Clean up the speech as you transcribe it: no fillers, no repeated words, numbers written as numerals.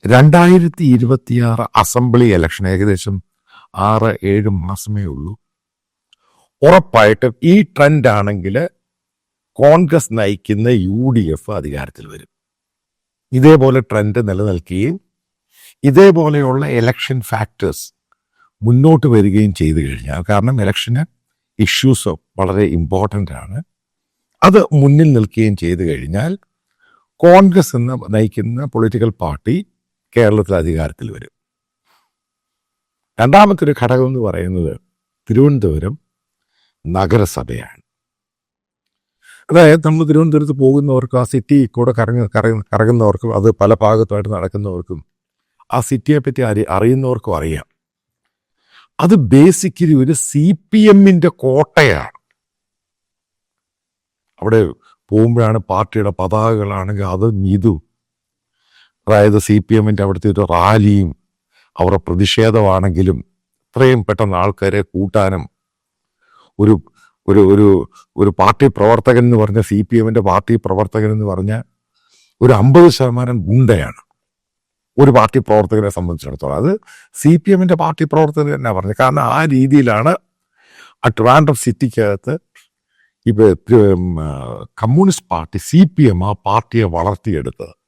2026 assembly election ഏകദേശം 6-7 മാസമേ ഉള്ളൂ. ഉറപ്പായിട്ടും ഈ ട്രെൻഡ് ആണെങ്കിൽ കോൺഗ്രസ് നയിക്കുന്ന UDF അധികാരത്തിൽ വരും. ഇതേപോലെ ട്രെൻഡ് നിലനിൽക്കുകയും ഇതേപോലെയുള്ള ഇലക്ഷൻ ഫാക്ടേഴ്സ് മുന്നോട്ട് വരികയും ചെയ്തു കഴിഞ്ഞാൽ, കാരണം ഇലക്ഷന് ഇഷ്യൂസ് വളരെ ഇമ്പോർട്ടൻ്റ് ആണ്, അത് മുന്നിൽ നിൽക്കുകയും ചെയ്തു കഴിഞ്ഞാൽ കോൺഗ്രസ് എന്ന് നയിക്കുന്ന പൊളിറ്റിക്കൽ പാർട്ടി കേരളത്തിൽ അധികാരത്തിൽ വരും. രണ്ടാമത്തെ ഒരു ഘടകം എന്ന് പറയുന്നത് തിരുവനന്തപുരം നഗരസഭയാണ്. അതായത് നമ്മൾ തിരുവനന്തപുരത്ത് പോകുന്നവർക്കും ആ സിറ്റി കൂടെ കറങ്ങുന്നവർക്കും അത് പല ഭാഗത്തുമായിട്ട് നടക്കുന്നവർക്കും ആ സിറ്റിയെ പറ്റി അറിയുന്നവർക്കും അറിയാം. അത് ബേസിക്കലി ഒരു CPMന്റെ കോട്ടയാണ്. അവിടെ പോകുമ്പോഴാണ് പാർട്ടിയുടെ പതാകകളാണെങ്കിൽ അത് ഇതും, അതായത് CPMന്റെ അവിടുത്തെ ഒരു റാലിയും അവരുടെ പ്രതിഷേധമാണെങ്കിലും ഇത്രയും പെട്ടെന്ന് ആൾക്കാരെ കൂട്ടാനും ഒരു ഒരു ഒരു ഒരു പാർട്ടി പ്രവർത്തകൻ എന്ന് പറഞ്ഞ CPMന്റെ പാർട്ടി പ്രവർത്തകൻ എന്ന് പറഞ്ഞാൽ ഒരു 50% ഗുണ്ടയാണ് ഒരു പാർട്ടി പ്രവർത്തകനെ സംബന്ധിച്ചിടത്തോളം. അത് CPMന്റെ പാർട്ടി പ്രവർത്തകർ തന്നെ പറഞ്ഞത്. കാരണം ആ രീതിയിലാണ് ആ ട്രിവാൻഡ്രം സിറ്റിക്കകത്ത് ഇപ്പോൾ കമ്മ്യൂണിസ്റ്റ് പാർട്ടി CPM ആ പാർട്ടിയെ വളർത്തിയെടുത്തത്.